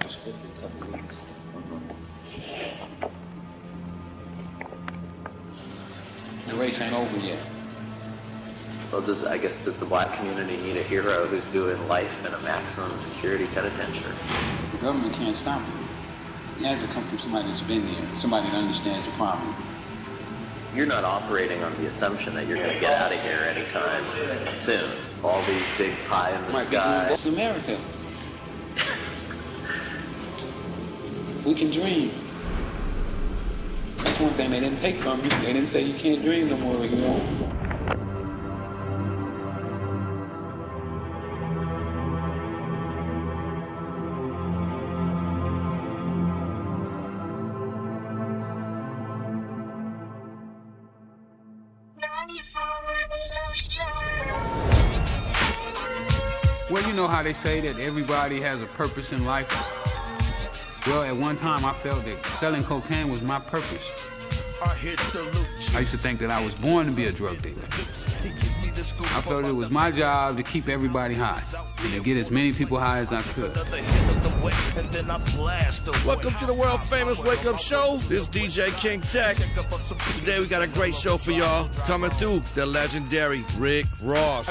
It's supposed to be a couple weeks. The race ain't over yet. Well, does the black community need a hero who's doing life in a maximum security penitentiary? The government can't stop it. It has to come from somebody that's been there, somebody that understands the problem. You're not operating on the assumption that you're going to get out of here anytime soon. All these big pie in the sky. It's America. We can dream. That's one thing they didn't take from you. They didn't say you can't dream no more anymore. Well, you know how they say that everybody has a purpose in life? Well, at one time I felt that selling cocaine was my purpose. I used to think that I was born to be a drug dealer. I felt it was my job to keep everybody high and to get as many people high as I could. Welcome to the world famous Wake Up Show. This is DJ King Tech. Today we got a great show for y'all. Coming through, the legendary Rick Ross.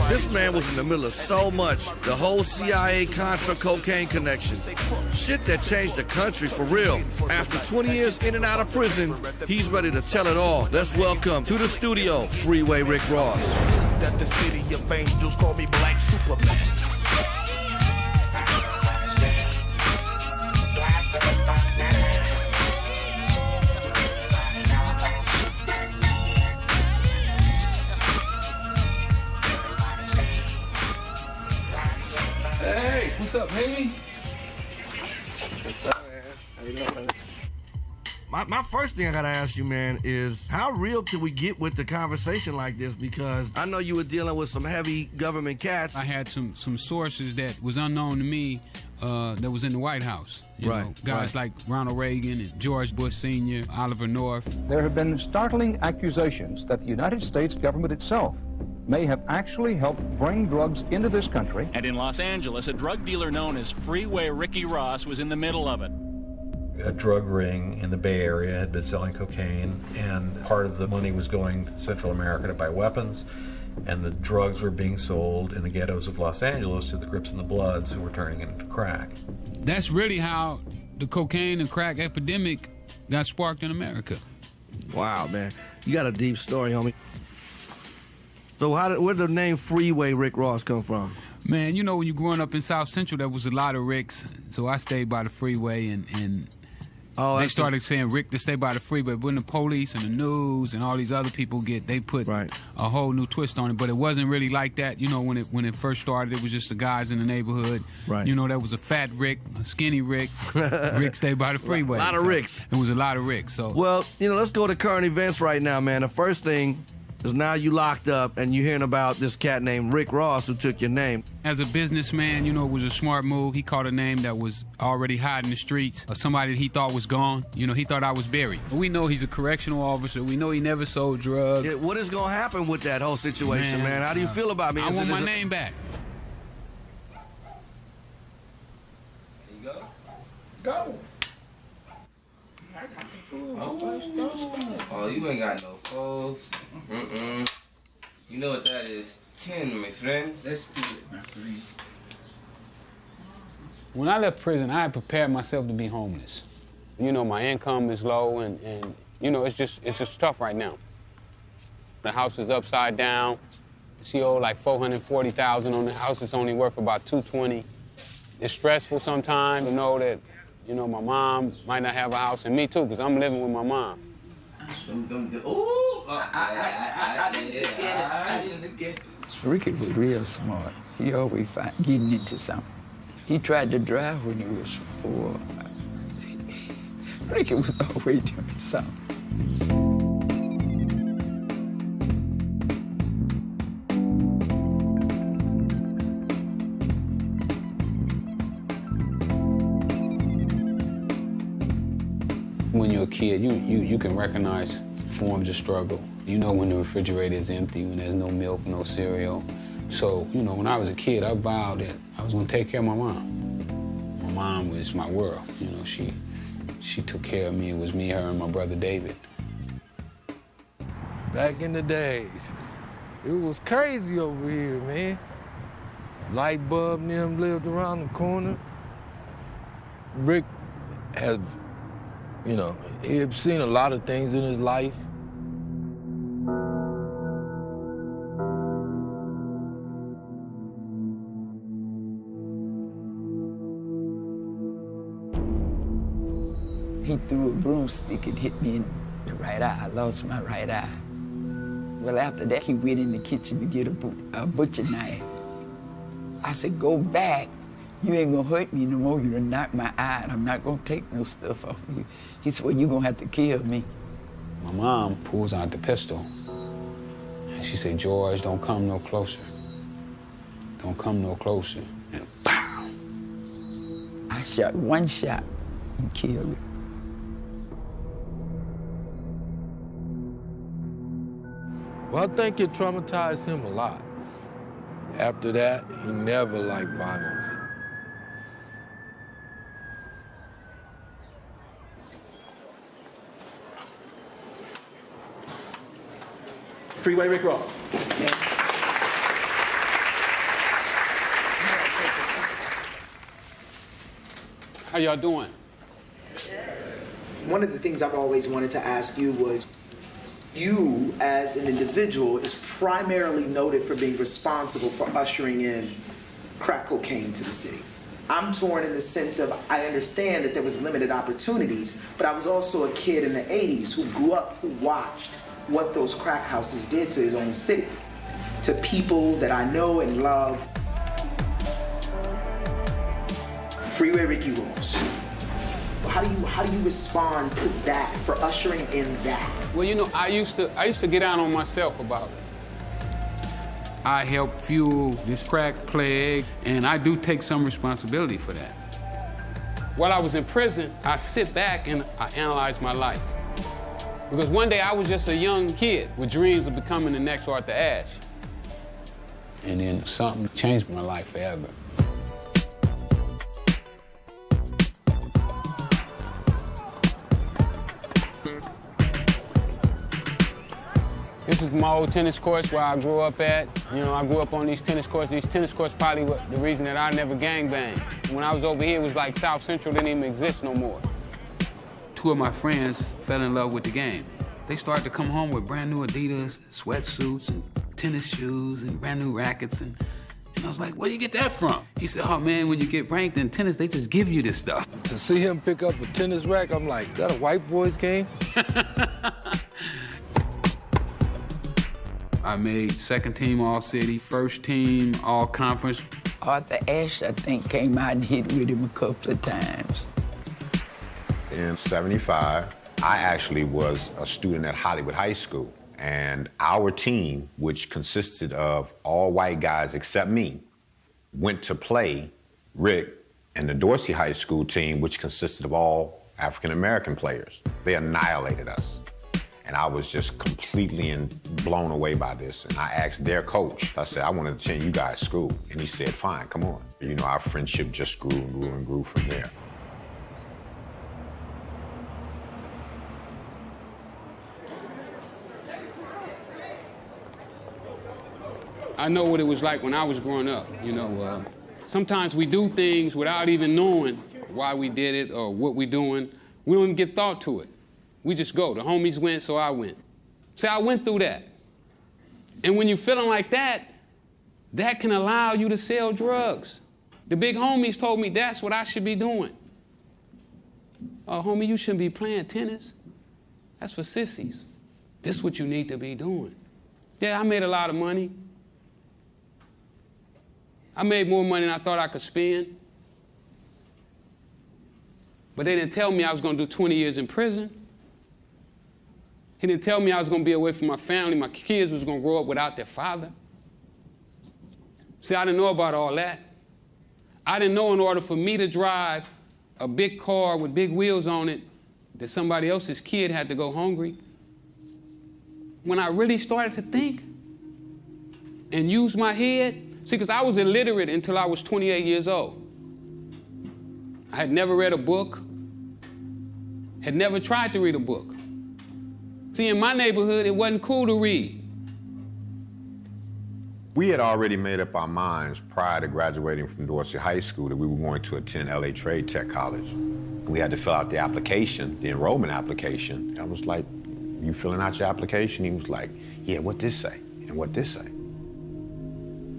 This man was in the middle of so much. The whole CIA Contra cocaine connection. Shit that changed the country for real. After 20 years in and out of prison, he's ready to tell it all. Let's welcome to the studio, Freeway Rick Ross. That the city of angels call me Black Superman. Hey, what's up, Haley? What's up, man? How you doing? My first thing I gotta ask you, man, is how real can we get with the conversation like this? Because I know you were dealing with some heavy government cats. I had some sources that was unknown to me that was in the White House. You know, guys like Ronald Reagan and George Bush Sr., Oliver North. There have been startling accusations that the United States government itself may have actually helped bring drugs into this country. And in Los Angeles, a drug dealer known as Freeway Ricky Ross was in the middle of it. A drug ring in the Bay Area had been selling cocaine, and part of the money was going to Central America to buy weapons, and the drugs were being sold in the ghettos of Los Angeles to the Crips and the Bloods, who were turning it into crack. That's really how the cocaine and crack epidemic got sparked in America. Wow, man. You got a deep story, homie. So where did the name Freeway Rick Ross come from? Man, you know, when you're growing up in South Central, there was a lot of Ricks, so I stayed by the freeway, and they started saying Rick to stay by the freeway. When the police and the news and all these other people they put a whole new twist on it. But it wasn't really like that. You know, when it first started, it was just the guys in the neighborhood. Right. You know, there was a fat Rick, a skinny Rick. Rick stayed by the freeway. A lot of Ricks. It was a lot of Ricks. So, well, you know, let's go to current events right now, man. The first thing is now you locked up and you hearing about this cat named Rick Ross who took your name. As a businessman, you know, it was a smart move. He caught a name that was already hot in the streets, or somebody that he thought was gone. You know, he thought I was buried. We know he's a correctional officer. We know he never sold drugs. Yeah, what is going to happen with that whole situation, man? How do you feel about me? I want my name back. There you go. Go. Oh, you ain't got no foes. You know what that is? 10, my friend. Let's do it, my friend. When I left prison, I had prepared myself to be homeless. You know, my income is low, and you know, it's just tough right now. The house is upside down. She owed like $440,000 on the house. It's only worth about $220,000. It's stressful sometimes to know that, you know, my mom might not have a house, and me too, because I'm living with my mom. I didn't look at it. Ricky was real smart. He always getting into something. He tried to drive when he was 4. Ricky was always doing something. When you're a kid, you can recognize forms of struggle. You know when the refrigerator is empty, when there's no milk, no cereal. So, you know, when I was a kid, I vowed that I was gonna take care of my mom. My mom was my world. You know, she took care of me. It was me, her, and my brother David. Back in the days, it was crazy over here, man. Light bulb and them lived around the corner. Rick has, you know, he'd seen a lot of things in his life. He threw a broomstick and hit me in the right eye. I lost my right eye. Well, after that, he went in the kitchen to get a butcher knife. I said, go back. You ain't gonna hurt me no more. You're gonna knock my eye out. I'm not gonna take no stuff off of you. He said, well, you're gonna have to kill me. My mom pulls out the pistol, and she said, George, don't come no closer. Don't come no closer. And pow! I shot one shot and killed him. Well, I think it traumatized him a lot. After that, he never liked violence. Freeway Rick Ross. How y'all doing? One of the things I've always wanted to ask you was, you as an individual is primarily noted for being responsible for ushering in crack cocaine to the city. I'm torn in the sense of, I understand that there was limited opportunities, but I was also a kid in the 80s who grew up, who watched what those crack houses did to his own city, to people that I know and love. Freeway Ricky Ross. How do you respond to that, for ushering in that? Well, you know, I used to get out on myself about it. I helped fuel this crack plague, and I do take some responsibility for that. While I was in prison, I sit back and I analyze my life. Because one day I was just a young kid with dreams of becoming the next Arthur Ashe. And then something changed my life forever. This is my old tennis courts where I grew up at. You know, I grew up on these tennis courts. These tennis courts probably were the reason that I never gangbanged. When I was over here, it was like South Central didn't even exist no more. Two of my friends fell in love with the game. They started to come home with brand new Adidas sweatsuits and tennis shoes and brand new rackets. And I was like, where do you get that from? He said, oh man, when you get ranked in tennis, they just give you this stuff. To see him pick up a tennis rack, I'm like, is that a white boy's game? I made second team All-City, first team All-Conference. Arthur Ashe, I think, came out and hit with him a couple of times. In '75, I actually was a student at Hollywood High School, and our team, which consisted of all white guys except me, went to play Rick and the Dorsey High School team, which consisted of all African-American players. They annihilated us. And I was just completely blown away by this. And I asked their coach, I said, I want to attend you guys' school. And he said, fine, come on. You know, our friendship just grew and grew and grew from there. I know what it was like when I was growing up, you know. Sometimes we do things without even knowing why we did it or what we're doing. We don't even give thought to it. We just go. The homies went, so I went. See, I went through that. And when you're feeling like that, that can allow you to sell drugs. The big homies told me that's what I should be doing. Oh, homie, you shouldn't be playing tennis. That's for sissies. This is what you need to be doing. Yeah, I made a lot of money. I made more money than I thought I could spend. But they didn't tell me I was going to do 20 years in prison. He didn't tell me I was going to be away from my family. My kids was going to grow up without their father. See, I didn't know about all that. I didn't know in order for me to drive a big car with big wheels on it, that somebody else's kid had to go hungry. when I really started to think and use my head, see, because I was illiterate until I was 28 years old. I had never read a book, had never tried to read a book. See, in my neighborhood, it wasn't cool to read. We had already made up our minds prior to graduating from Dorsey High School that we were going to attend LA Trade Tech College. We had to fill out the application, the enrollment application. I was like, you filling out your application? He was like, yeah, what this say? And what this say?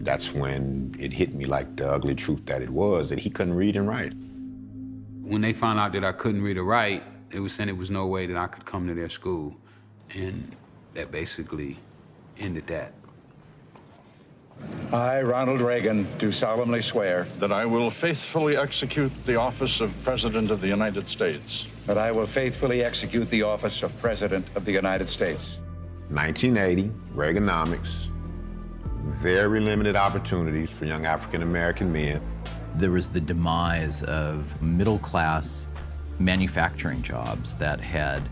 That's when it hit me like the ugly truth that it was, that he couldn't read and write. When they found out that I couldn't read or write, they was saying there was no way that I could come to their school. And that basically ended that. I, Ronald Reagan, do solemnly swear that I will faithfully execute the office of President of the United States. that I will faithfully execute the office of President of the United States. 1980, Reaganomics, very limited opportunities for young African-American men. There was the demise of middle-class manufacturing jobs that had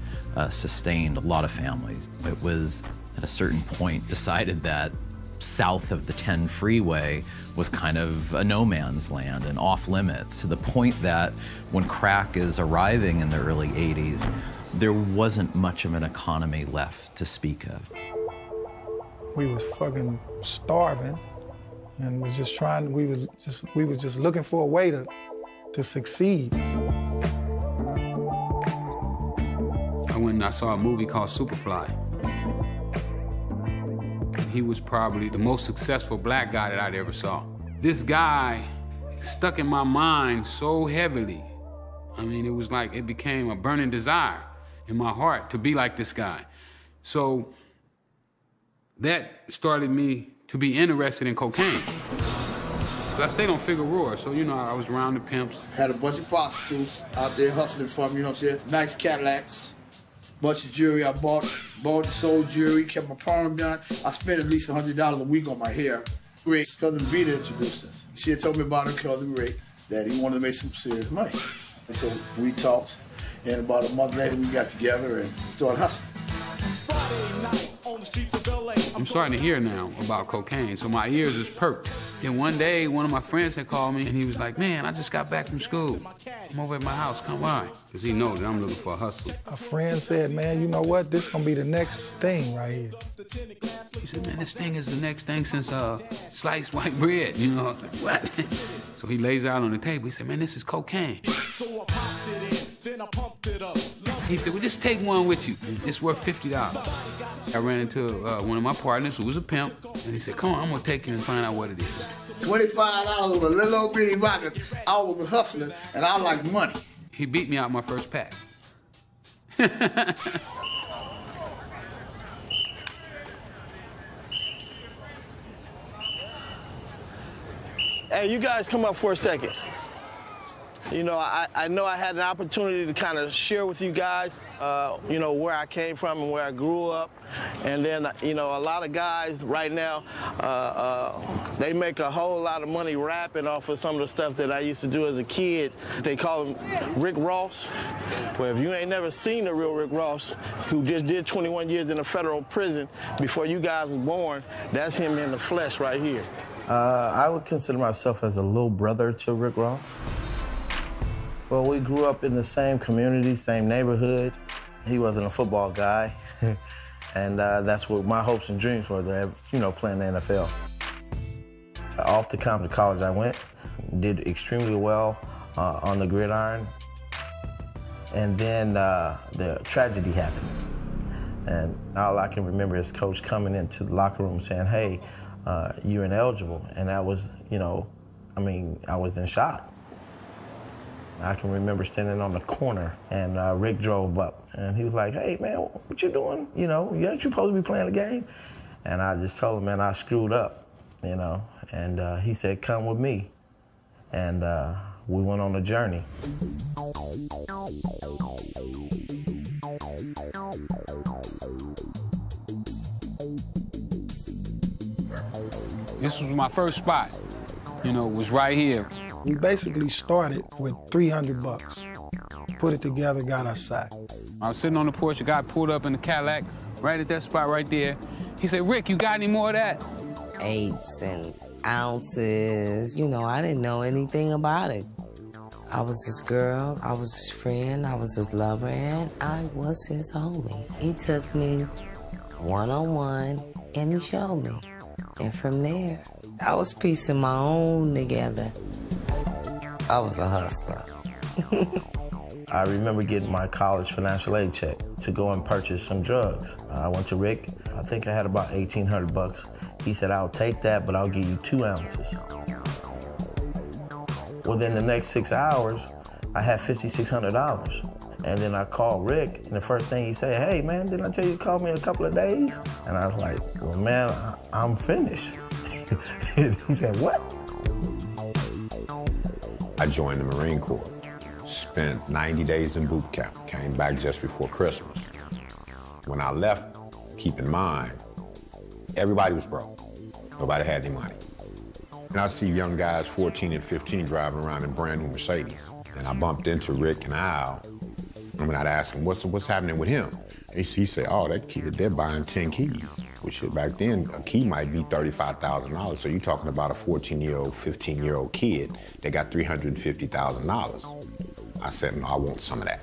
sustained a lot of families. It was, at a certain point, decided that south of the 10 freeway was kind of a no man's land and off limits, to the point that when crack is arriving in the early 80s, there wasn't much of an economy left to speak of. We was fucking starving and was just trying, we was just looking for a way to succeed. I went and I saw a movie called Superfly. He was probably the most successful black guy that I'd ever saw. This guy stuck in my mind so heavily. I mean, it was like it became a burning desire in my heart to be like this guy. So that started me to be interested in cocaine. So I stayed on Figueroa, so you know, I was around the pimps. Had a bunch of prostitutes out there hustling for me, you know what I'm saying? Nice Cadillacs. Bunch of jewelry I bought and sold jewelry, kept my perm done. I spent at least $100 a week on my hair. Rick's cousin Vita introduced us. She had told me about her cousin Rick, that he wanted to make some serious money. And so we talked, and about a month later we got together and started hustling. I'm starting to hear now about cocaine, so my ears is perked. And one day, one of my friends had called me, and he was like, man, I just got back from school. I'm over at my house, come by. Because he knows that I'm looking for a hustle. A friend said, man, you know what? This gonna be the next thing right here. He said, man, this thing is the next thing since sliced white bread. You know, I was like, what? So he lays it out on the table. He said, man, this is cocaine. So I popped it in, then I pumped it up. He said, well, just take one with you. It's worth $50. I ran into one of my partners who was a pimp, and he said, come on, I'm gonna take you and find out what it is. $25 on a little old bitty rocket. I was hustling, and I like money. He beat me out my first pack. Hey, you guys come up for a second. You know, I know I had an opportunity to kind of share with you guys, you know, where I came from and where I grew up. And then, you know, a lot of guys right now, they make a whole lot of money rapping off of some of the stuff that I used to do as a kid. They call him Rick Ross. Well, if you ain't never seen the real Rick Ross, who just did 21 years in a federal prison before you guys were born, that's him in the flesh right here. I would consider myself as a little brother to Rick Ross. Well, we grew up in the same community, same neighborhood. He wasn't a football guy, and that's what my hopes and dreams were, to, you know, playing the NFL. Off to Compton College I went, did extremely well on the gridiron, and then the tragedy happened. And all I can remember is Coach coming into the locker room saying, hey, you're ineligible, and that was, you know, I mean, I was in shock. I can remember standing on the corner, and Rick drove up, and he was like, hey, man, what you doing? You know, aren't you supposed to be playing the game? And I just told him, man, I screwed up, you know, and he said, come with me. And we went on a journey. This was my first spot, you know, it was right here. We basically started with $300. Put it together, got us sacked. I was sitting on the porch, a guy pulled up in the Cadillac, right at that spot right there. He said, Rick, you got any more of that? Eighths and ounces. You know, I didn't know anything about it. I was his girl, I was his friend, I was his lover, and I was his homie. He took me one-on-one, and he showed me. And from there, I was piecing my own together. I was a hustler. I remember getting my college financial aid check to go and purchase some drugs. I went to Rick. I think I had about $1,800. He said, I'll take that, but I'll give you 2 ounces. Within the next 6 hours, I had $5,600. And then I called Rick, and the first thing he said, hey, man, didn't I tell you to call me in a couple of days? And I was like, well, man, I'm finished. He said, what? I joined the Marine Corps, spent 90 days in boot camp, came back just before Christmas. When I left, keep in mind, everybody was broke. Nobody had any money. And I see young guys, 14 and 15, driving around in brand new Mercedes. And I bumped into Rick and Al, and I'd ask him, what's happening with him? And he said, oh, that kid, they're buying 10 keys. Which back then, a key might be $35,000. So you're talking about a 14-year-old, 15-year-old kid that got $350,000. I said, no, I want some of that.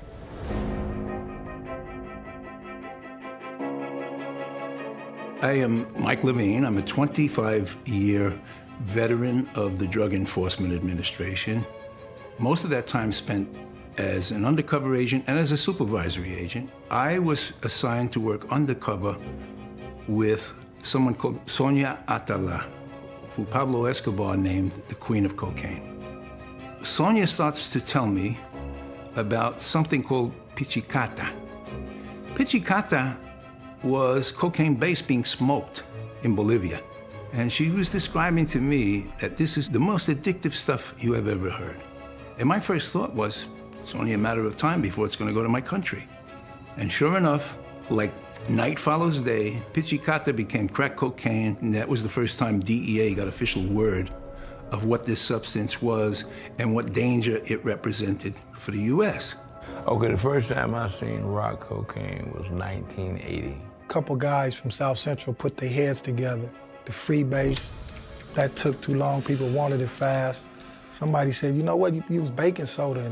I am Mike Levine. I'm a 25-year veteran of the Drug Enforcement Administration. Most of that time spent as an undercover agent and as a supervisory agent. I was assigned to work undercover with someone called Sonia Atala, who Pablo Escobar named the Queen of Cocaine. Sonia starts to tell me about something called pichicata. Pichicata was cocaine base being smoked in Bolivia. And she was describing to me that this is the most addictive stuff you have ever heard. And my first thought was, it's only a matter of time before it's going to go to my country. And sure enough, like night follows day, pichicata became crack cocaine, and that was the first time DEA got official word of what this substance was and what danger it represented for the U.S. Okay, the first time I seen rock cocaine was 1980. A couple guys from South Central put their heads together. The freebase, that took too long. People wanted it fast. Somebody said, you know what, you use baking soda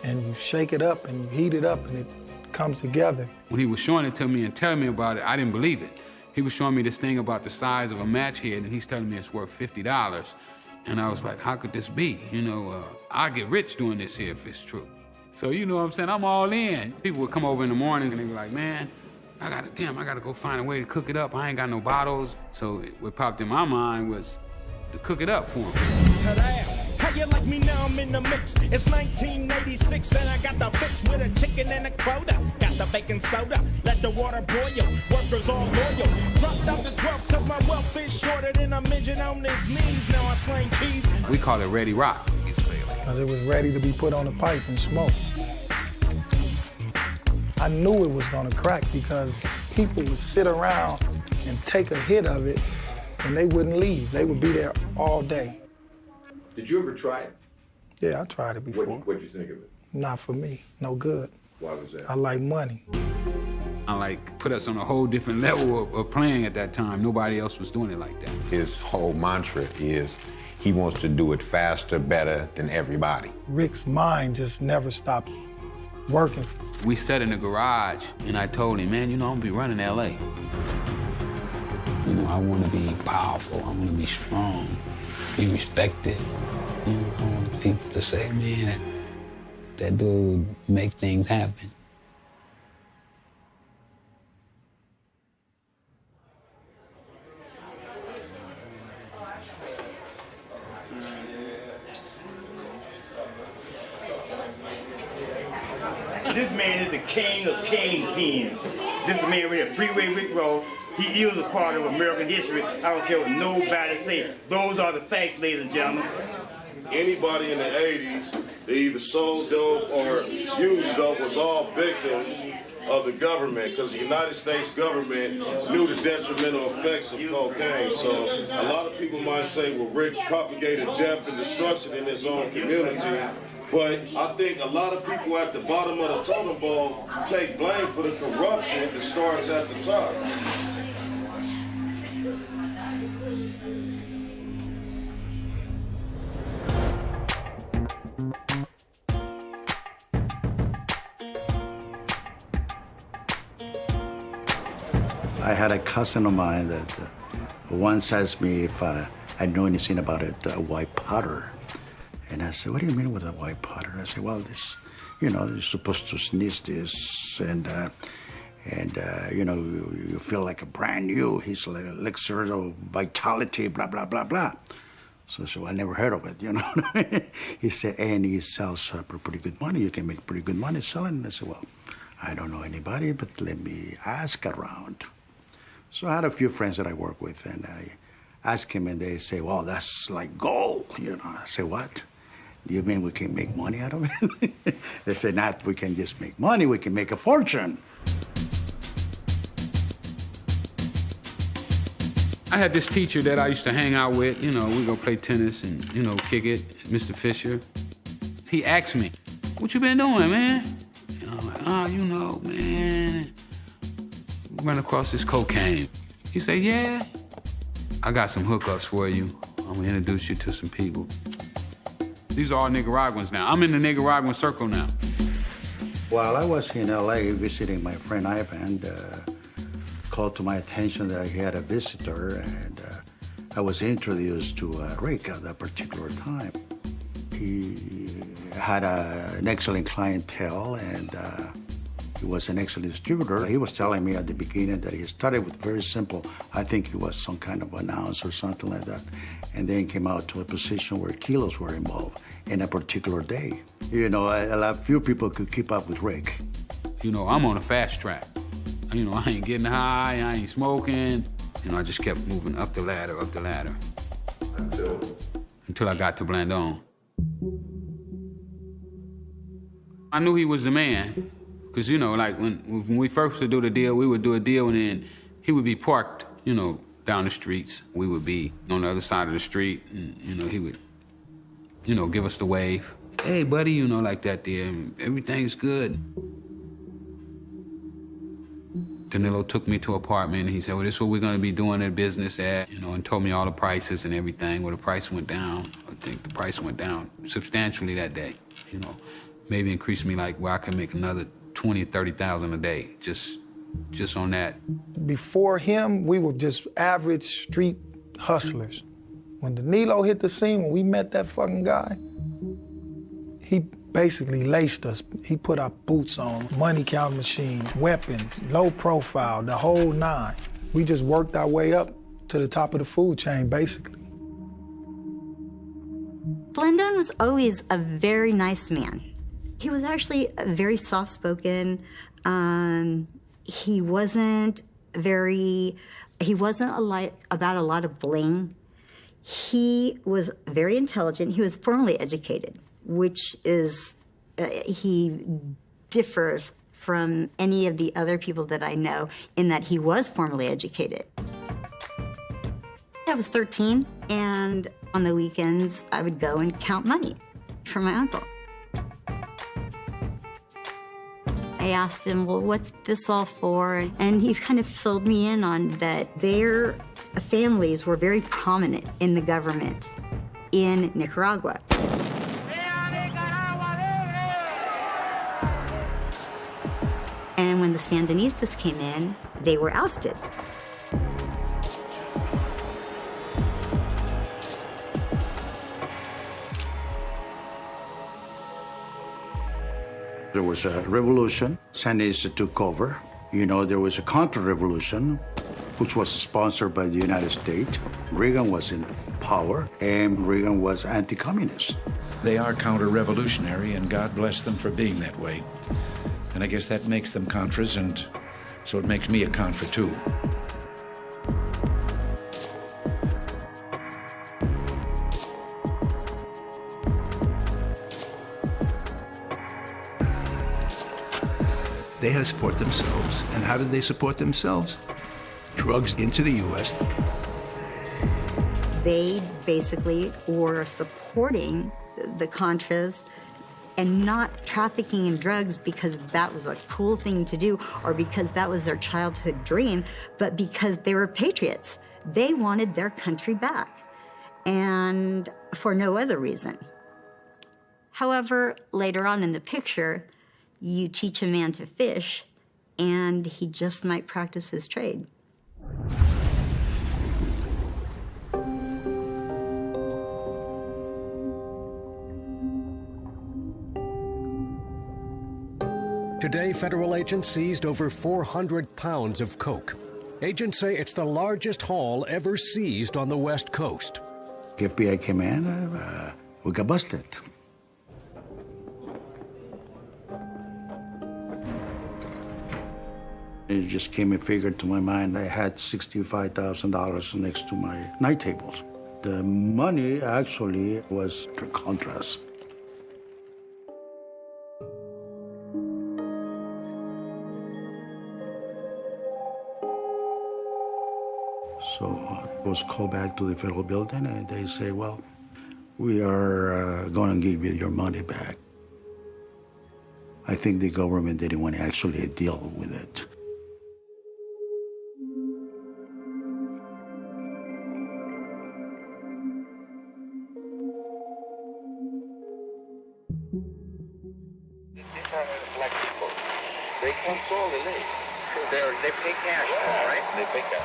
and you shake it up and you heat it up and it comes together. When he was showing it to me and telling me about it, I didn't believe it. He was showing me this thing about the size of a match head, and he's telling me it's worth $50. And I was like, how could this be? You know, I'll get rich doing this here if it's true. So, you know what I'm saying? I'm all in. People would come over in the mornings and they'd be like, man, I gotta go find a way to cook it up. I ain't got no bottles. So what popped in my mind was to cook it up for him. How you like me now? I'm in the mix. It's 1986 and I got the fix with a chicken and a quota. Got the baking soda, let the water boil. Workers all loyal. Dropped out the 12 cause my wealth is shorter than a midget on his knees. Now I slang keys. We call it Ready Rock. Because it was ready to be put on the pipe and smoked. I knew it was gonna crack because people would sit around and take a hit of it and they wouldn't leave. They would be there all day. Did you ever try it? Yeah, I tried it before. What'd you think of it? Not for me, no good. Why was that? I like money. I put us on a whole different level of playing at that time. Nobody else was doing it like that. His whole mantra is he wants to do it faster, better than everybody. Rick's mind just never stopped working. We sat in the garage and I told him, man, you know, I'm gonna be running LA. You know, I wanna be powerful, I wanna be strong, be respected. You know, I want people to say, man, that dude make things happen. This man is the king of kingpins. This the man with Freeway Rick Ross. He is a part of American history. I don't care what nobody say. Those are the facts, ladies and gentlemen. Anybody in the 80s, they either sold dope or used dope, was all victims of the government, because the United States government knew the detrimental effects of cocaine. So a lot of people might say, well, Rick propagated death and destruction in his own community, But I think a lot of people at the bottom of the totem pole take blame for the corruption that starts at the top. I had a cousin of mine that once asked me if I know anything about a white powder. And I said, what do you mean with a white powder? I said, well, this, you know, you're supposed to sneeze this and you know, you feel like a brand new. He's like elixir of vitality, blah, blah, blah, blah. So I said, well, I never heard of it, you know. He said, and he sells for pretty good money. You can make pretty good money selling it. I said, well, I don't know anybody, but let me ask around. So I had a few friends that I work with, and I asked him, and they say, well, that's like gold, you know. I say, what? Do you mean we can make money out of it? They said, not we can just make money, we can make a fortune. I had this teacher that I used to hang out with, you know, we go play tennis and, you know, kick it, Mr. Fisher. He asked me, what you been doing, man? And I'm like, oh, you know, man, run across this cocaine. He said, yeah, I got some hookups for you. I'm gonna introduce you to some people. These are all Nicaraguans now. I'm in the Nicaraguan circle now. While I was in LA visiting my friend Ivan, called to my attention that he had a visitor, and I was introduced to Rick at that particular time. He had an excellent clientele, and he was an excellent distributor. He was telling me at the beginning that he started with very simple. I think he was some kind of an ounce or something like that, and then came out to a position where kilos were involved in a particular day. You know, few people could keep up with Rick. You know, I'm on a fast track. You know, I ain't getting high, I ain't smoking. You know, I just kept moving up the ladder. Until I got to Blandon. I knew he was the man. Because, you know, like when we first would do the deal, we would do a deal and then he would be parked, you know, down the streets. We would be on the other side of the street and, you know, he would, you know, give us the wave. Hey, buddy, you know, like that there, everything's good. Danilo took me to an apartment and he said, well, this is what we're gonna be doing in business at, you know, and told me all the prices and everything. Well, the price went down. I think the price went down substantially that day, you know. Maybe increased me like where I could make another 20, 30,000 a day, just on that. Before him, we were just average street hustlers. When Danilo hit the scene, when we met that fucking guy, he basically laced us. He put our boots on, money count machine, weapons, low profile, the whole nine. We just worked our way up to the top of the food chain, basically. Blandon was always a very nice man. He was actually very soft-spoken. He wasn't about a lot of bling. He was very intelligent. He was formally educated, which is, he differs from any of the other people that I know in that he was formally educated. I was 13, and on the weekends, I would go and count money for my uncle. I asked him, well, what's this all for? And he kind of filled me in on that their families were very prominent in the government in Nicaragua. And when the Sandinistas came in, they were ousted. There was a revolution. Sandinista took over. You know, there was a counter-revolution, which was sponsored by the United States. Reagan was in power, and Reagan was anti-communist. They are counter-revolutionary, and God bless them for being that way. And I guess that makes them Contras, and so it makes me a Contra, too. They had to support themselves. And how did they support themselves? Drugs into the U.S. They basically were supporting the Contras and not trafficking in drugs because that was a cool thing to do or because that was their childhood dream, but because they were patriots. They wanted their country back, and for no other reason. However, later on in the picture, you teach a man to fish, and he just might practice his trade. Today, federal agents seized over 400 pounds of coke. Agents say it's the largest haul ever seized on the West Coast. The FBI came in, we got busted. It just came a figure to my mind. I had $65,000 next to my night tables. The money actually was Contras. So I was called back to the federal building, and they say, well, we are going to give you your money back. I think the government didn't want to actually deal with it. Black people, they control the lake. They pay cash, right? They pay cash.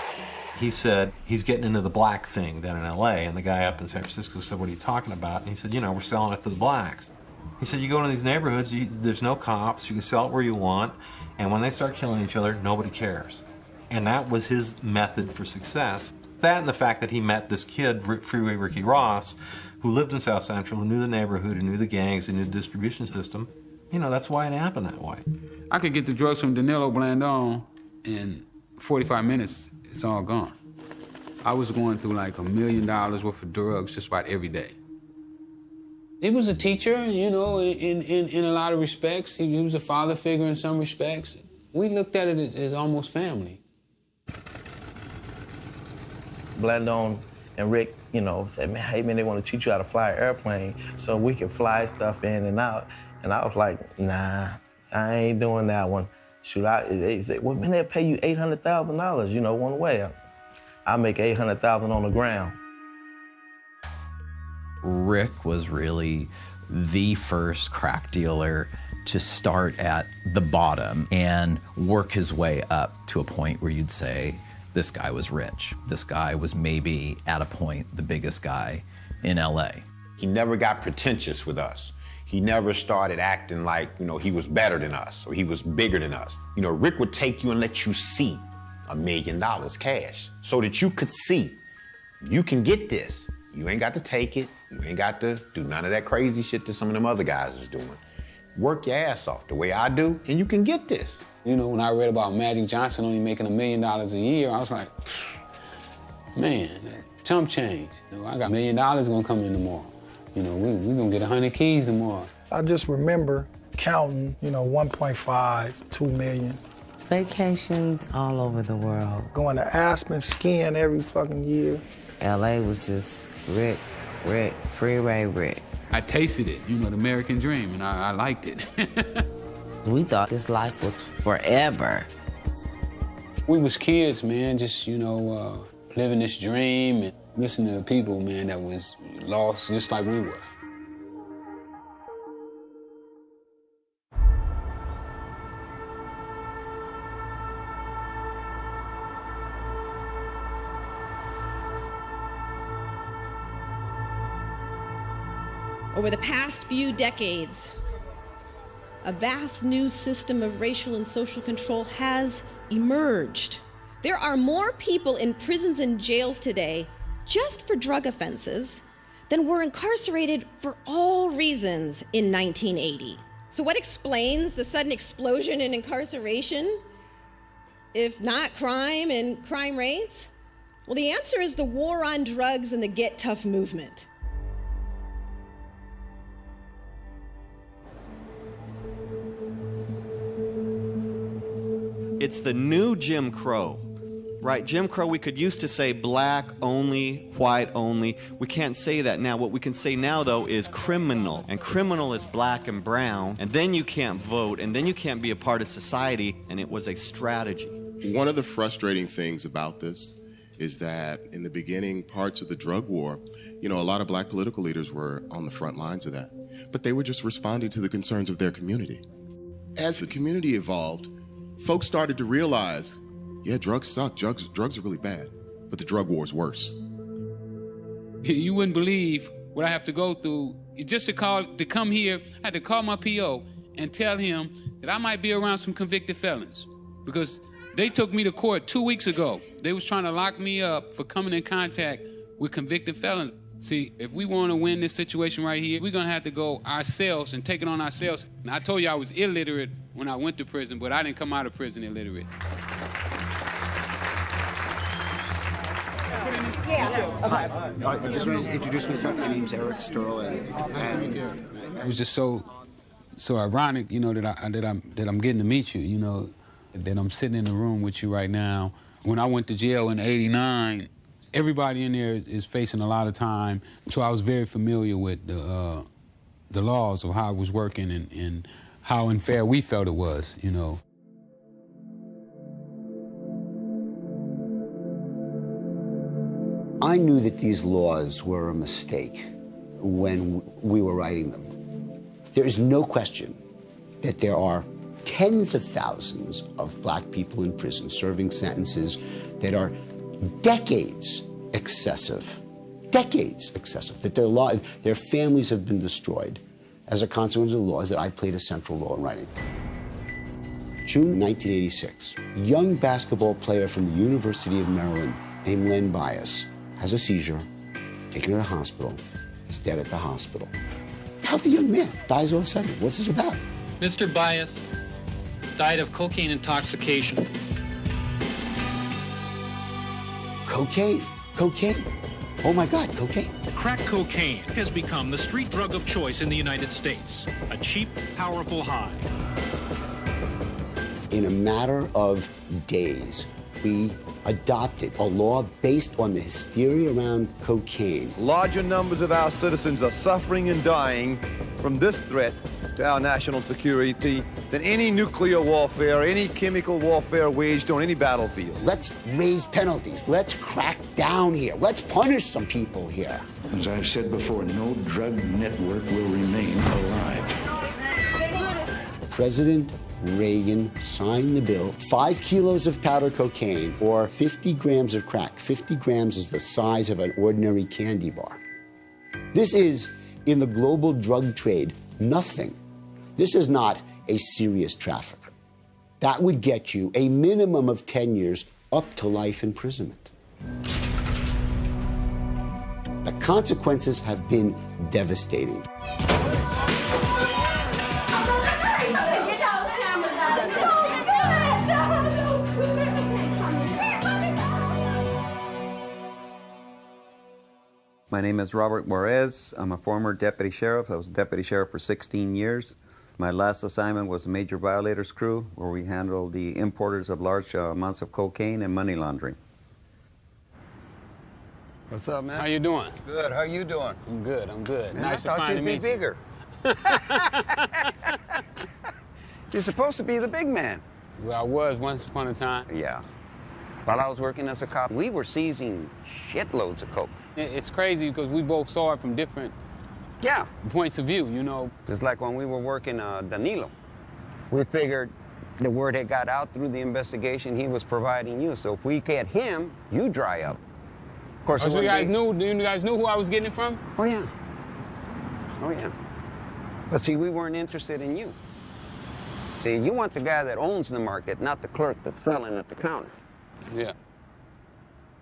He said he's getting into the black thing down in L.A., and the guy up in San Francisco said, what are you talking about? And he said, you know, we're selling it to the blacks. He said, you go into these neighborhoods, there's no cops, you can sell it where you want, and when they start killing each other, nobody cares. And that was his method for success. That and the fact that he met this kid, Freeway Ricky Ross, who lived in South Central, who knew the neighborhood, who knew the gangs, who knew the distribution system. You know, that's why it happened that way. I could get the drugs from Danilo Blandon in 45 minutes, it's all gone. I was going through like $1 million worth of drugs just about every day. He was a teacher, you know, in a lot of respects. He was a father figure in some respects. We looked at it as almost family. Blandon and Rick, you know, said, man, hey, man, they want to teach you how to fly an airplane so we can fly stuff in and out. And I was like, nah, I ain't doing that one. Shoot, they said, well, man, they'll pay you $800,000, you know, one way. I'll make $800,000 on the ground. Rick was really the first crack dealer to start at the bottom and work his way up to a point where you'd say, this guy was rich. This guy was maybe, at a point, the biggest guy in LA. He never got pretentious with us. He never started acting like, you know, he was better than us or he was bigger than us. You know, Rick would take you and let you see $1 million cash so that you could see, you can get this. You ain't got to take it. You ain't got to do none of that crazy shit that some of them other guys is doing. Work your ass off the way I do, and you can get this. You know, when I read about Magic Johnson only making $1 million a year, I was like, man, chump change. You know, I got $1 million gonna come in tomorrow. You know, we gonna get 100 keys tomorrow. I just remember counting, you know, 1.5, 2 million. Vacations all over the world. Going to Aspen, skiing every fucking year. LA was just Rick, Freeway Rick. I tasted it, you know, the American dream, and I liked it. We thought this life was forever. We was kids, man, just, you know, living this dream and listening to people, man, that was lost just like we were. Over the past few decades, a vast new system of racial and social control has emerged. There are more people in prisons and jails today just for drug offenses than were incarcerated for all reasons in 1980. So what explains the sudden explosion in incarceration, if not crime and crime rates? Well, the answer is the war on drugs and the Get Tough movement. It's the new Jim Crow. Right, Jim Crow, we could used to say black only, white only. We can't say that now. What we can say now, though, is criminal. And criminal is black and brown. And then you can't vote, and then you can't be a part of society. And it was a strategy. One of the frustrating things about this is that in the beginning parts of the drug war, a lot of black political leaders were on the front lines of that. But they were just responding to the concerns of their community. As the community evolved, folks started to realize, yeah, drugs suck. Drugs are really bad. But the drug war is worse. You wouldn't believe what I have to go through just to come here. I had to call my PO and tell him that I might be around some convicted felons because they took me to court 2 weeks ago. They was trying to lock me up for coming in contact with convicted felons. See, if we want to win this situation right here, we're going to have to go ourselves and take it on ourselves. And I told you I was illiterate when I went to prison, but I didn't come out of prison illiterate. I just want to introduce myself. My name's Eric Sterl, and it was just so ironic, that I'm getting to meet you, that I'm sitting in the room with you right now. When I went to jail in '89, everybody in there is facing a lot of time, so I was very familiar with the laws of how it was working and how unfair we felt it was, I knew that these laws were a mistake when we were writing them. There is no question that there are tens of thousands of black people in prison serving sentences that are decades excessive, that their families have been destroyed as a consequence of the laws that I played a central role in writing. June 1986, a young basketball player from the University of Maryland named Len Bias has a seizure, taken to the hospital, is dead at the hospital. Healthy young man, dies all of a sudden. What's this about? Mr. Bias died of cocaine intoxication. Cocaine? Oh my God, cocaine. Crack cocaine has become the street drug of choice in the United States. A cheap, powerful high. In a matter of days, we adopted a law based on the hysteria around cocaine. Larger numbers of our citizens are suffering and dying from this threat to our national security than any nuclear warfare, any chemical warfare waged on any battlefield. Let's raise penalties. Let's crack down here. Let's punish some people here. As I've said before, no drug network will remain alive. President Reagan signed the bill. 5 kilos of powder cocaine or 50 grams of crack. 50 grams is the size of an ordinary candy bar. This is, in the global drug trade, nothing. This is not a serious trafficker. That would get you a minimum of 10 years up to life imprisonment. The consequences have been devastating. My name is Robert Juarez. I'm a former deputy sheriff. I was deputy sheriff for 16 years. My last assignment was Major Violators Crew, where we handled the importers of large amounts of cocaine and money laundering. What's up, man? How you doing? Good. How you doing? I'm good. Man, Nice I to thought finally you'd be meet you. bigger. You're supposed to be the big man. Well, I was once upon a time. Yeah. While I was working as a cop, we were seizing shitloads of coke. It's crazy because we both saw it from different points of view, Just like when we were working Danilo. We figured the word had got out through the investigation he was providing you. So if we get him, you dry up. Of course, so you guys knew who I was getting it from? Oh, yeah. Oh, yeah. But see, we weren't interested in you. See, you want the guy that owns the market, not the clerk that's selling at the counter. Yeah.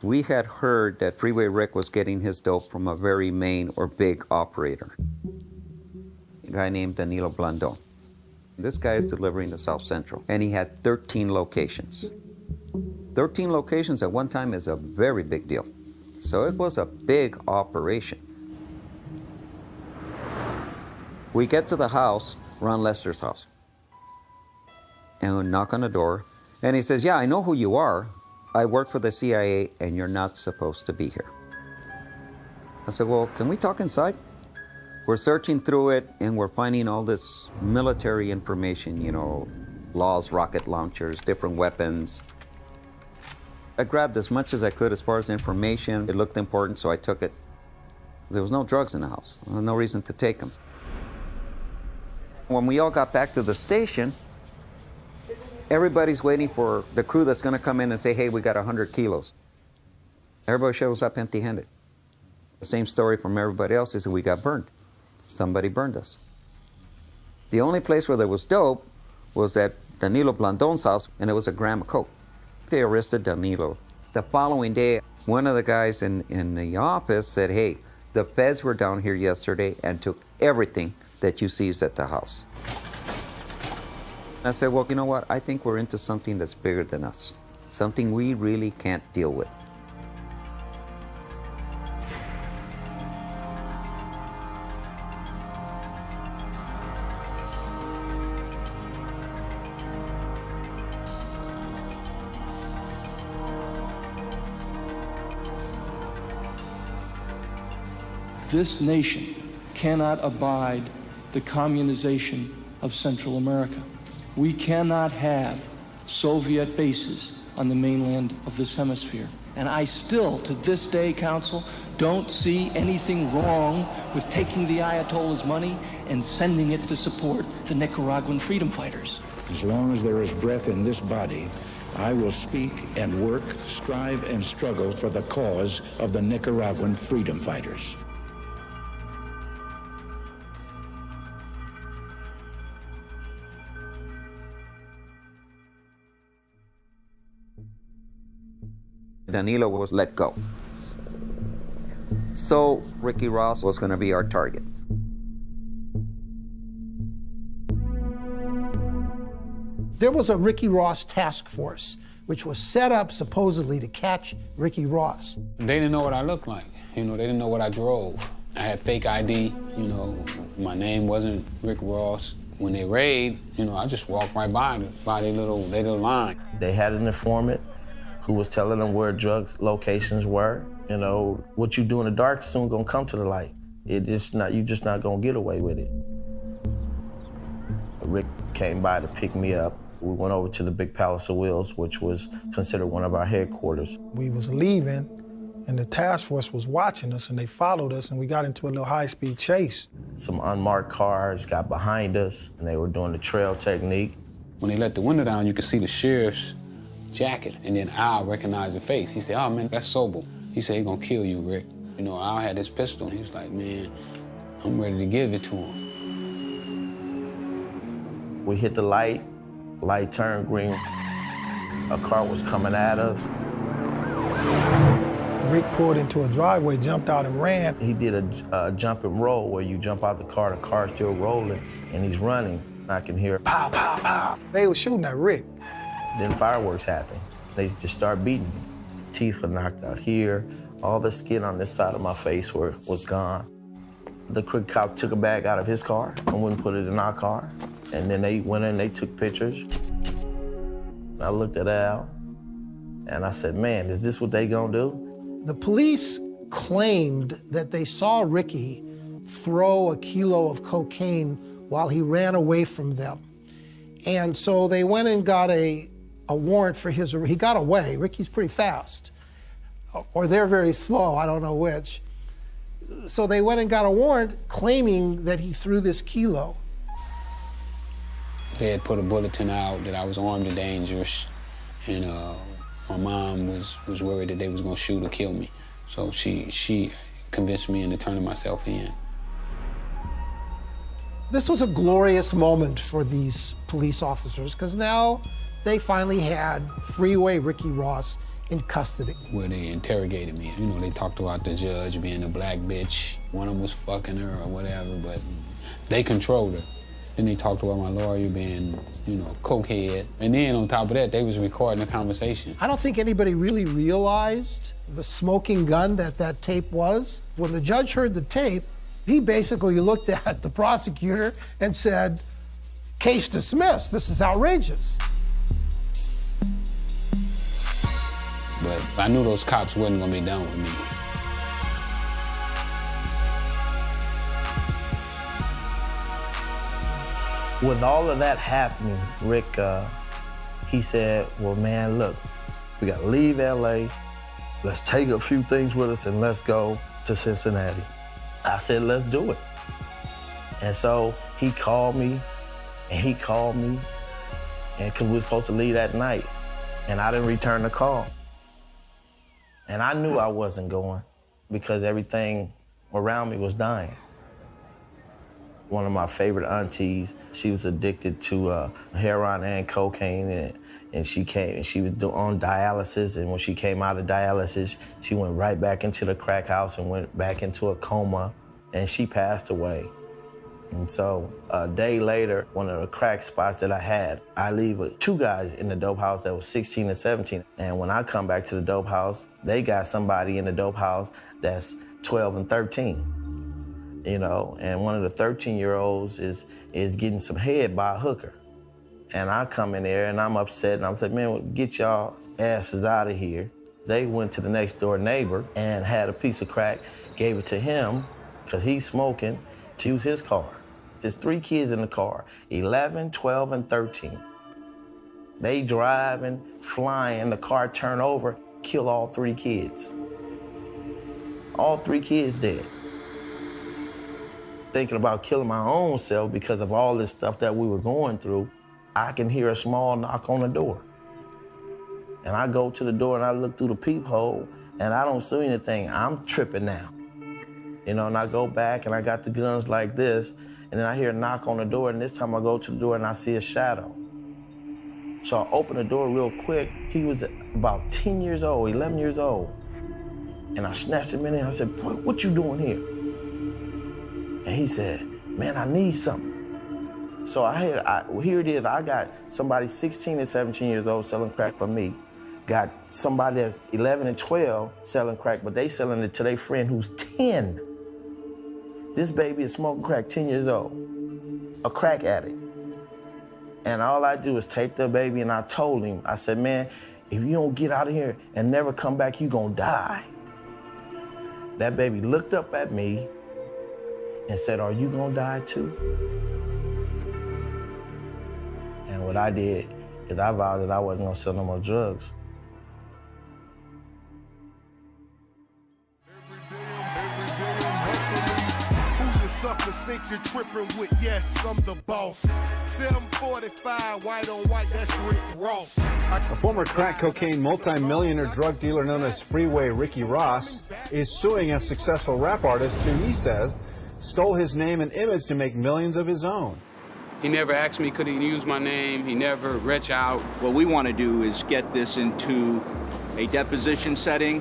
We had heard that Freeway Rick was getting his dope from a very main or big operator, a guy named Danilo Blandon. This guy is delivering to South Central, and he had 13 locations. 13 locations at one time is a very big deal. So it was a big operation. We get to the house, Ron Lester's house, and we knock on the door, and he says, "Yeah, I know who you are, I work for the CIA and you're not supposed to be here. I said, well, can we talk inside? We're searching through it and we're finding all this military information, you know, laws, rocket launchers, different weapons. I grabbed as much as I could as far as information. It looked important, so I took it. There was no drugs in the house. There was no reason to take them. When we all got back to the station, everybody's waiting for the crew that's going to come in and say, hey, we got 100 kilos. Everybody shows up empty-handed. The same story from everybody else is that we got burned. Somebody burned us. The only place where there was dope was at Danilo Blandon's house, and it was a gram of coke. They arrested Danilo. The following day, one of the guys in the office said, hey, the feds were down here yesterday and took everything that you seized at the house. I said, well, you know what? I think we're into something that's bigger than us, something we really can't deal with. This nation cannot abide the communization of Central America. We cannot have Soviet bases on the mainland of this hemisphere. And I still, to this day, Counsel, don't see anything wrong with taking the Ayatollah's money and sending it to support the Nicaraguan freedom fighters. As long as there is breath in this body, I will speak and work, strive and struggle for the cause of the Nicaraguan freedom fighters. Danilo was let go. So Ricky Ross was going to be our target. There was a Ricky Ross task force, which was set up supposedly to catch Ricky Ross. They didn't know what I looked like. You know, they didn't know what I drove. I had fake ID, you know, my name wasn't Rick Ross. When they raid, you know, I just walked right by their little line. They had an informant who was telling them where drug locations were. You know, what you do in the dark soon gonna come to the light. You're just not gonna get away with it. Rick came by to pick me up. We went over to the Big Palace of Wheels, which was considered one of our headquarters. We was leaving, and the task force was watching us, and they followed us, and we got into a little high-speed chase. Some unmarked cars got behind us, and they were doing the trail technique. When they let the window down, you could see the sheriff's jacket, and then Al recognized the face. He said, oh man, that's Sobel. He said, he's gonna kill you, Rick. You know, Al had his pistol, and he was like, man, I'm ready to give it to him. We hit the light turned green. A car was coming at us. Rick pulled into a driveway, jumped out and ran. He did a jump and roll where you jump out the car's still rolling, and he's running. I can hear pow, pow, pow. They were shooting at Rick. Then fireworks happened. They just started beating me. Teeth were knocked out here. All the skin on this side of my face was gone. The crook cop took a bag out of his car and wouldn't put it in our car. And then they went in, they took pictures. I looked at Al, and I said, man, is this what they gonna do? The police claimed that they saw Ricky throw a kilo of cocaine while he ran away from them. And so they went and got a warrant for his, he got away. Ricky's pretty fast, or they're very slow, I don't know which. So they went and got a warrant claiming that he threw this kilo. They had put a bulletin out that I was armed and dangerous, and my mom was worried that they was gonna shoot or kill me. So she convinced me into turning myself in. This was a glorious moment for these police officers, because now they finally had Freeway Ricky Ross in custody. Where they interrogated me. You know, they talked about the judge being a black bitch. One of them was fucking her or whatever, but they controlled her. Then they talked about my lawyer being, you know, cokehead. And then on top of that, they was recording the conversation. I don't think anybody really realized the smoking gun that tape was. When the judge heard the tape, he basically looked at the prosecutor and said, case dismissed, this is outrageous. But I knew those cops wasn't gonna be done with me. With all of that happening, Rick, he said, well, man, look, we got to leave LA. Let's take a few things with us and let's go to Cincinnati. I said, let's do it. And so he called me, and because we were supposed to leave that night, and I didn't return the call. And I knew I wasn't going because everything around me was dying. One of my favorite aunties, she was addicted to heroin and cocaine, and she was on dialysis, and when she came out of dialysis, she went right back into the crack house and went back into a coma, and she passed away. And so a day later, one of the crack spots that I had, I leave with 2 guys in the dope house that was 16 and 17. And when I come back to the dope house, they got somebody in the dope house that's 12 and 13. You know, and one of the 13-year-olds is getting some head by a hooker. And I come in there and I'm upset and I'm saying, man, get y'all asses out of here. They went to the next door neighbor and had a piece of crack, gave it to him, because he's smoking, to use his car. There's 3 kids in the car, 11, 12, and 13. They driving, flying, the car turn over, kill all 3 kids. All 3 kids dead. Thinking about killing my own self because of all this stuff that we were going through, I can hear a small knock on the door. And I go to the door and I look through the peephole and I don't see anything. I'm tripping now. You know, and I go back and I got the guns like this, and then I hear a knock on the door, and this time I go to the door and I see a shadow. So I open the door real quick. He was about 10 years old, 11 years old. And I snatched him in there and I said, boy, what you doing here? And he said, man, I need something. So here it is. I got somebody 16 and 17 years old selling crack for me. Got somebody that's 11 and 12 selling crack, but they selling it to their friend who's 10. This baby is smoking crack 10 years old, a crack addict. And all I do is take the baby, and I told him, I said, man, if you don't get out of here and never come back, you gonna die. That baby looked up at me and said, are you gonna die too? And what I did is I vowed that I wasn't gonna sell no more drugs. Suckers think you're tripping with, yes, I'm the boss. 745, white on white, that's Rick Ross. A former crack cocaine multi-millionaire drug dealer known as Freeway Ricky Ross is suing a successful rap artist who he says stole his name and image to make millions of his own. He never asked me could he use my name. He never reached out. What we want to do is get this into a deposition setting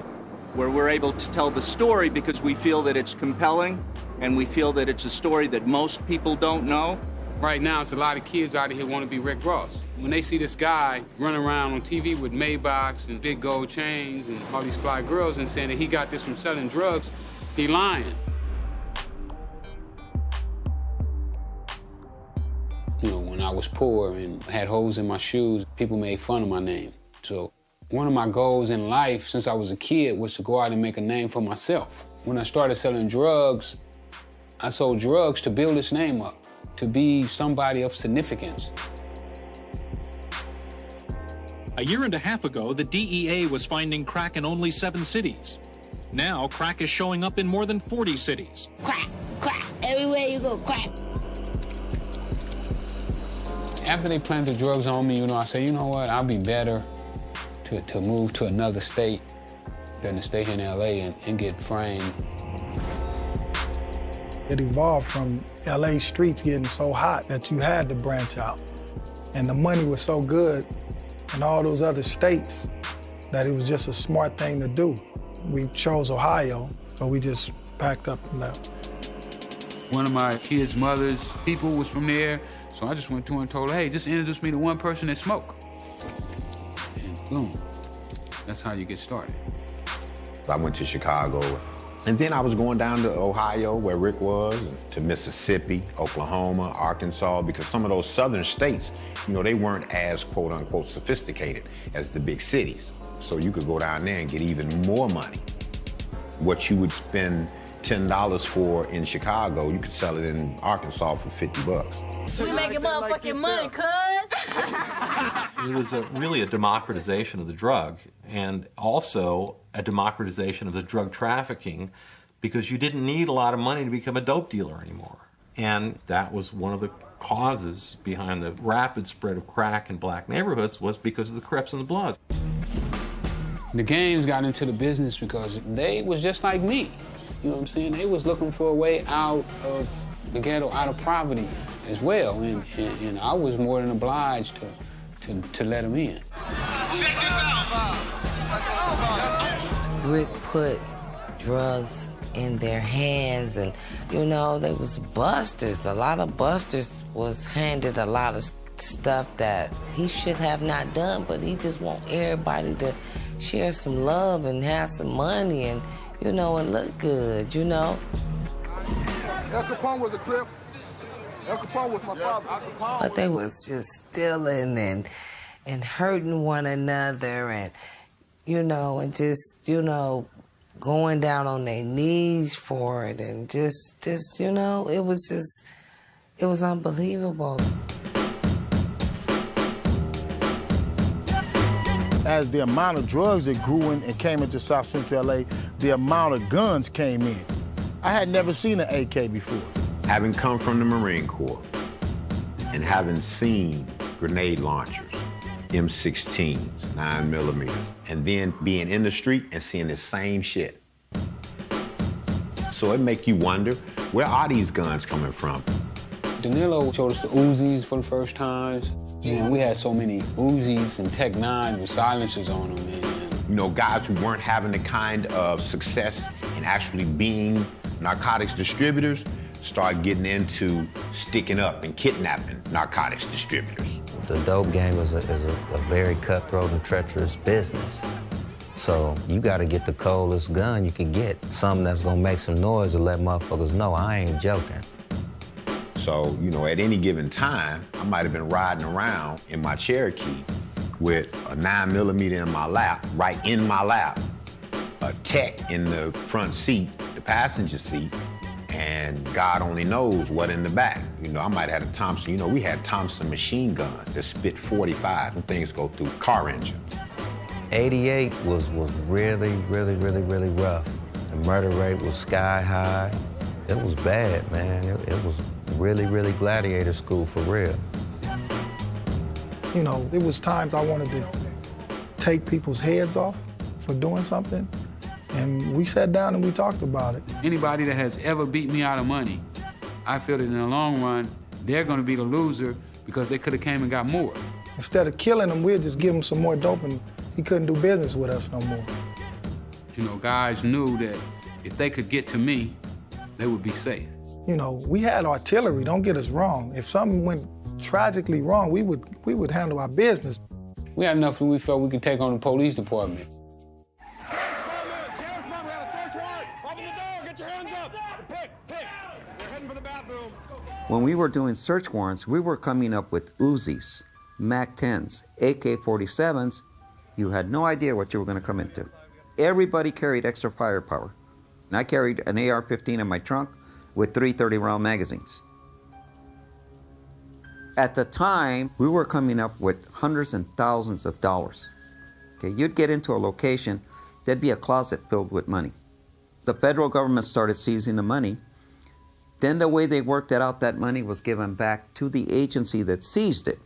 where we're able to tell the story because we feel that it's compelling and we feel that it's a story that most people don't know. Right now, it's a lot of kids out of here want to be Rick Ross. When they see this guy running around on TV with Maybachs and big gold chains and all these fly girls and saying that he got this from selling drugs, he lying. You know, when I was poor and had holes in my shoes, people made fun of my name. So one of my goals in life since I was a kid was to go out and make a name for myself. When I started selling drugs, I sold drugs to build this name up, to be somebody of significance. A year and a half ago, the DEA was finding crack in only 7 cities. Now, crack is showing up in more than 40 cities. Crack, crack, everywhere you go, crack. After they planted drugs on me, you know, I said, you know what, I'll be better to move to another state than to stay here in LA and get framed. It evolved from LA streets getting so hot that you had to branch out. And the money was so good in all those other states that it was just a smart thing to do. We chose Ohio, so we just packed up and left. One of my kids' mother's people was from there, so I just went to her and told her, hey, just introduce me to one person that smoke. And boom, that's how you get started. I went to Chicago, and then I was going down to Ohio, where Rick was, to Mississippi, Oklahoma, Arkansas, because some of those southern states, you know, they weren't as quote-unquote sophisticated as the big cities. So you could go down there and get even more money. What you would spend $10 for in Chicago, you could sell it in Arkansas for $50. We making motherfucking money, cuz. It was really a democratization of the drug, and also a democratization of the drug trafficking, because you didn't need a lot of money to become a dope dealer anymore. And that was one of the causes behind the rapid spread of crack in black neighborhoods, was because of the Crips and the Bloods. The gangs got into the business because they was just like me. You know what I'm saying? They was looking for a way out of the ghetto, out of poverty as well. And I was more than obliged to let them in. Rick put drugs in their hands, and you know, they was busters. A lot of busters was handed a lot of stuff that he should have not done, but he just want everybody to share some love and have some money and, you know, and look good, you know. El Capone was a Crip. El Capone was my father. But they was just stealing and hurting one another, and, you know, and just, you know, going down on their knees for it, and just, you know, it was unbelievable. As the amount of drugs that grew in and came into South Central LA, the amount of guns came in. I had never seen an AK before. Having come from the Marine Corps and having seen grenade launchers, M16s, 9mm, and then being in the street and seeing the same shit. So it make you wonder, where are these guns coming from? Danilo showed us the Uzis for the first times. You know, we had so many Uzis and Tech 9 with silencers on them, man. You know, guys who weren't having the kind of success in actually being narcotics distributors start getting into sticking up and kidnapping narcotics distributors. The dope game is a very cutthroat and treacherous business. So you got to get the coldest gun you can get, something that's going to make some noise to let motherfuckers know I ain't joking. So, you know, at any given time, I might have been riding around in my Cherokee with a 9mm in my lap, right in my lap, a Tech in the front seat, the passenger seat, and God only knows what in the back. You know, I might have had a Thompson. You know, we had Thompson machine guns that spit 45, and things go through car engines. 88 was really, really, really, really rough. The murder rate was sky high. It was bad, man. It was really, really gladiator school for real. You know, there was times I wanted to take people's heads off for doing something, and we sat down and we talked about it. Anybody that has ever beat me out of money, I feel that in the long run, they're gonna be the loser because they could have came and got more. Instead of killing him, we'd just give him some more dope and he couldn't do business with us no more. You know, guys knew that if they could get to me, they would be safe. You know, we had artillery, don't get us wrong. If something went tragically wrong, we would handle our business. We had enough that we felt we could take on the police department. When we were doing search warrants, we were coming up with Uzis, MAC-10s, AK-47s. You had no idea what you were going to come into. Everybody carried extra firepower. And I carried an AR-15 in my trunk with 3 30-round magazines. At the time, we were coming up with hundreds and thousands of dollars. Okay, you'd get into a location, there'd be a closet filled with money. The federal government started seizing the money. Then the way they worked it out, that money was given back to the agency that seized it.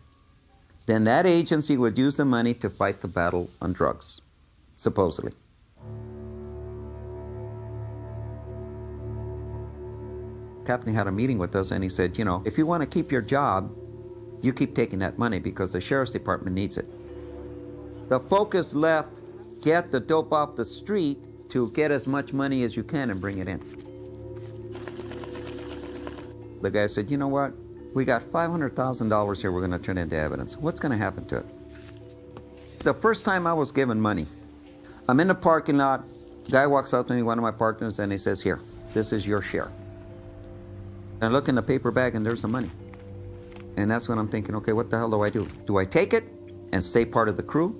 Then that agency would use the money to fight the battle on drugs, supposedly. Captain had a meeting with us and he said, you know, if you want to keep your job, you keep taking that money because the sheriff's department needs it. The focus left, get the dope off the street to get as much money as you can and bring it in. The guy said, you know what? We got $500,000 here we're going to turn into evidence. What's going to happen to it? The first time I was given money, I'm in the parking lot, guy walks up to me, one of my partners, and he says, here, this is your share. And I look in the paper bag and there's the money. And that's when I'm thinking, okay, what the hell do I do? Do I take it and stay part of the crew?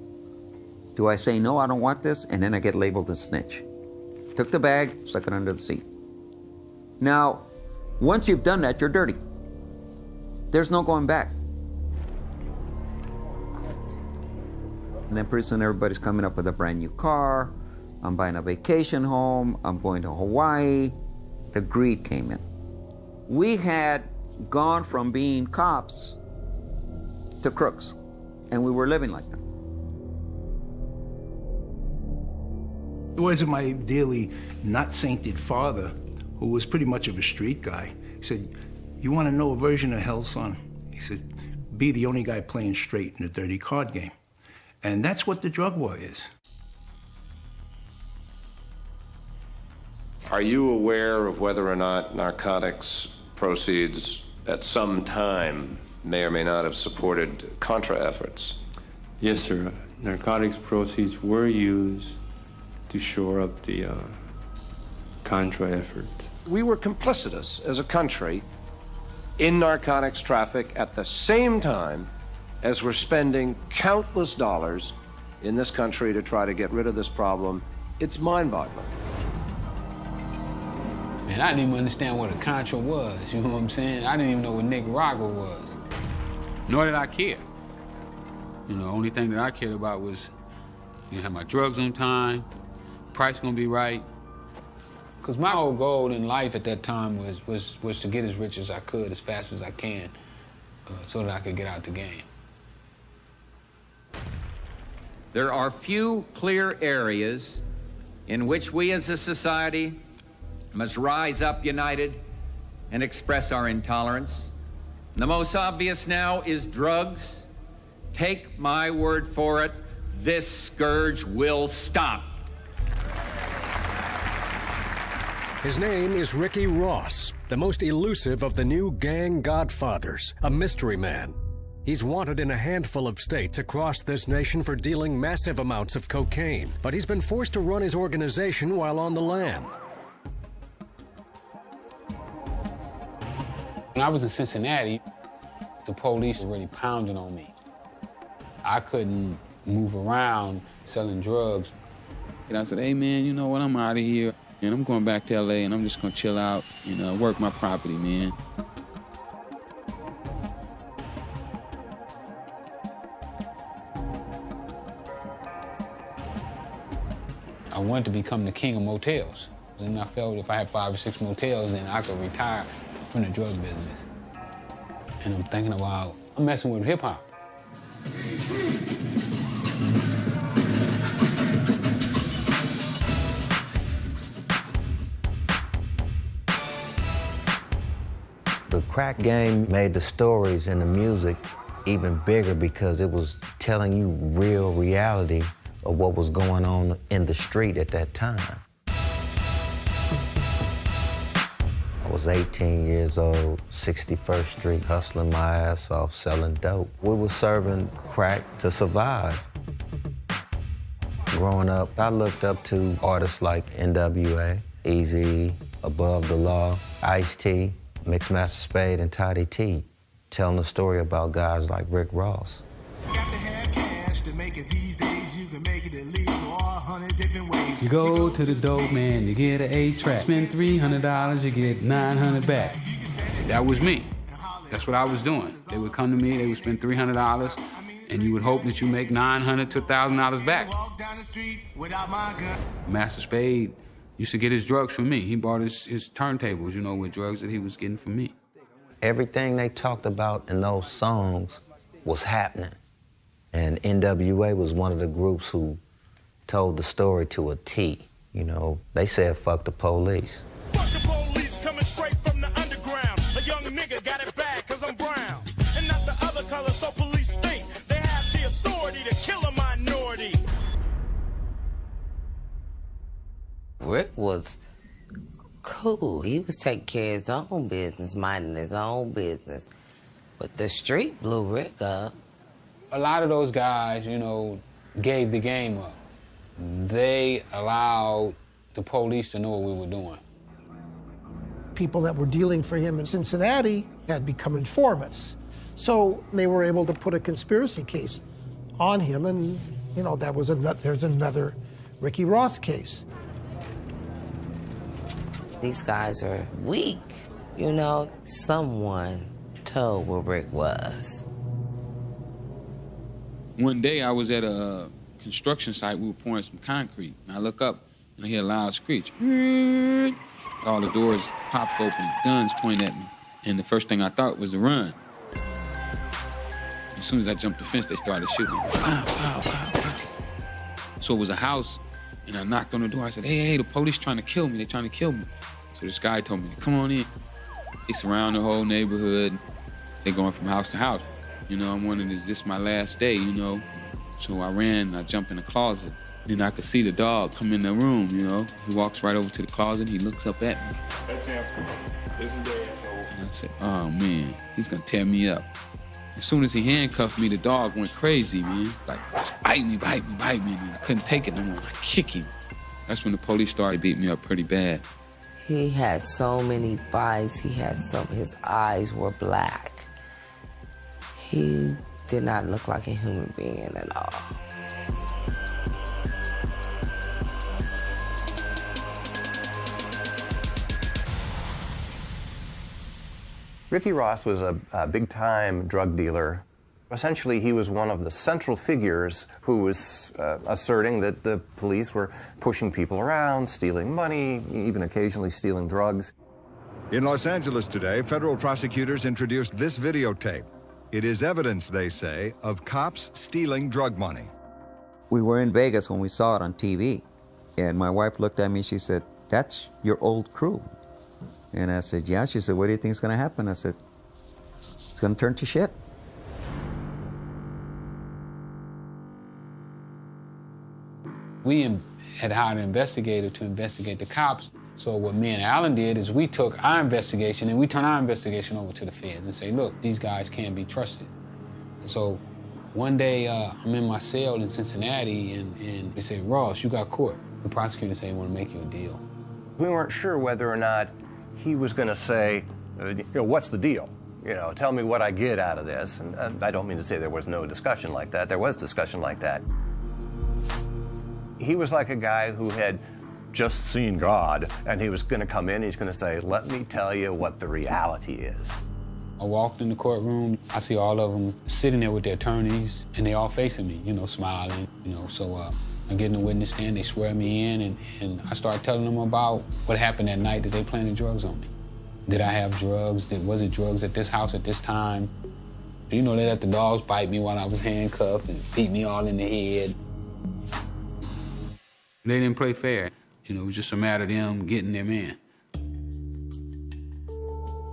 Do I say, no, I don't want this? And then I get labeled a snitch. Took the bag, stuck it under the seat. Now, once you've done that, you're dirty. There's no going back. And then pretty soon everybody's coming up with a brand new car. I'm buying a vacation home. I'm going to Hawaii. The greed came in. We had gone from being cops to crooks, and we were living like them. It was my dearly not sainted father, who was pretty much of a street guy. He said, "You want to know a version of hell, son?" He said, "Be the only guy playing straight in a dirty card game." And that's what the drug war is. Are you aware of whether or not narcotics proceeds at some time may or may not have supported Contra efforts? Yes, sir. Narcotics proceeds were used to shore up the Contra effort. We were complicitous as a country in narcotics traffic at the same time as we're spending countless dollars in this country to try to get rid of this problem. It's mind-boggling. Man, I didn't even understand what a Contra was, you know what I'm saying? I didn't even know what Nicaragua was. Nor did I care. You know, the only thing that I cared about was, you know, have my drugs on time, price gonna be right. Because my whole goal in life at that time was to get as rich as I could, as fast as I can, so that I could get out the game. There are few clear areas in which we as a society must rise up united and express our intolerance. The most obvious now is drugs. Take my word for it, this scourge will stop. His name is Ricky Ross, the most elusive of the new gang godfathers, a mystery man. He's wanted in a handful of states across this nation for dealing massive amounts of cocaine, but he's been forced to run his organization while on the lam. When I was in Cincinnati, the police were really pounding on me. I couldn't move around selling drugs. And I said, hey man, you know what, I'm out of here. And I'm going back to LA and I'm just gonna chill out, you know, work my property, man. I wanted to become the king of motels. And I felt if I had 5 or 6 motels, then I could retire from the drug business. And I'm thinking about, I'm messing with hip hop. The crack game made the stories and the music even bigger because it was telling you real reality of what was going on in the street at that time. I was 18 years old, 61st Street, hustling my ass off, selling dope. We were serving crack to survive. Growing up, I looked up to artists like NWA, Eazy, Above the Law, Ice-T, Mixmaster Spade, and Toddy T, telling the story about guys like Rick Ross. You go to the dope man, you get an 8-track. Spend $300, you get $900 back. That was me. That's what I was doing. They would come to me, they would spend $300, and you would hope that you make $900 to $1,000 back. Master Spade used to get his drugs from me. He bought his turntables, you know, with drugs that he was getting from me. Everything they talked about in those songs was happening. And NWA was one of the groups who told the story to a T. You know, they said, fuck the police. Fuck the police coming straight from the underground. A young nigga got it bad cause I'm brown. And not the other color, so police think they have the authority to kill a minority. Rick was cool. He was taking care of his own business, minding his own business. But the street blew Rick up. A lot of those guys, you know, gave the game up. They allowed the police to know what we were doing. People that were dealing for him in Cincinnati had become informants. So they were able to put a conspiracy case on him, and you know, there's another Ricky Ross case. These guys are weak. You know, someone told where Rick was. One day I was at a construction site. We were pouring some concrete. And I look up and I hear a loud screech. All the doors popped open, guns pointed at me. And the first thing I thought was to run. As soon as I jumped the fence, they started shooting. Pow, pow, pow, pow. So it was a house, and I knocked on the door. I said, hey, the police trying to kill me. They're trying to kill me. So this guy told me, come on in. They surround the whole neighborhood. They're going from house to house. You know, I'm wondering, is this my last day, you know? So I ran, I jumped in the closet. Then I could see the dog come in the room, you know? He walks right over to the closet, he looks up at me. That's him. This is the asshole. And I said, oh man, he's gonna tear me up. As soon as he handcuffed me, the dog went crazy, man. Like, bite me, bite me, bite me. And I couldn't take it no more. I kick him. That's when the police started beating me up pretty bad. He had so many bites. His eyes were black. He did not look like a human being at all. Ricky Ross was a big-time drug dealer. Essentially, he was one of the central figures who was asserting that the police were pushing people around, stealing money, even occasionally stealing drugs. In Los Angeles today, federal prosecutors introduced this videotape. It is evidence, they say, of cops stealing drug money. We were in Vegas when we saw it on TV, and my wife looked at me, she said, that's your old crew. And I said, yeah. She said, what do you think is going to happen? I said, it's going to turn to shit. We had hired an investigator to investigate the cops. So what me and Alan did is we took our investigation and we turned our investigation over to the feds and say, look, these guys can't be trusted. And so one day I'm in my cell in Cincinnati and they say, Ross, you got caught. The prosecutor said, I want to make you a deal. We weren't sure whether or not he was going to say, you know, what's the deal? You know, tell me what I get out of this. And I don't mean to say there was no discussion like that. There was discussion like that. He was like a guy who had just seen God, and he was going to come in, he's going to say, let me tell you what the reality is. I walked in the courtroom, I see all of them sitting there with their attorneys, and they all facing me, you know, smiling, you know, so I get in the witness stand, they swear me in, and I start telling them about what happened that night that they planted drugs on me. Did I have drugs? Was it drugs at this house at this time? You know, they let the dogs bite me while I was handcuffed and beat me all in the head. They didn't play fair. You know, it was just a matter of them getting their man.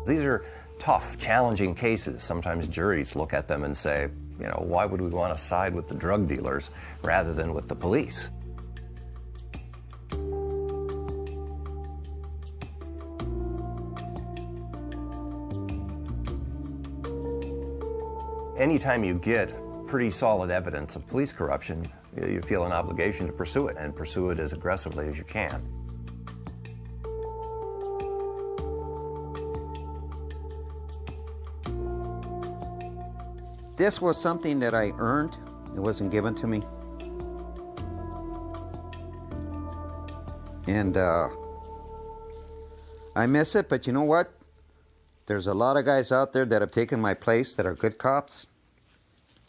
These are tough, challenging cases. Sometimes juries look at them and say, you know, why would we want to side with the drug dealers rather than with the police? Anytime you get pretty solid evidence of police corruption, you feel an obligation to pursue it, and pursue it as aggressively as you can. This was something that I earned. It wasn't given to me. And I miss it, but you know what? There's a lot of guys out there that have taken my place that are good cops,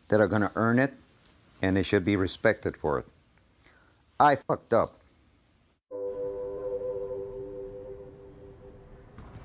that are going to earn it, and they should be respected for it. I fucked up.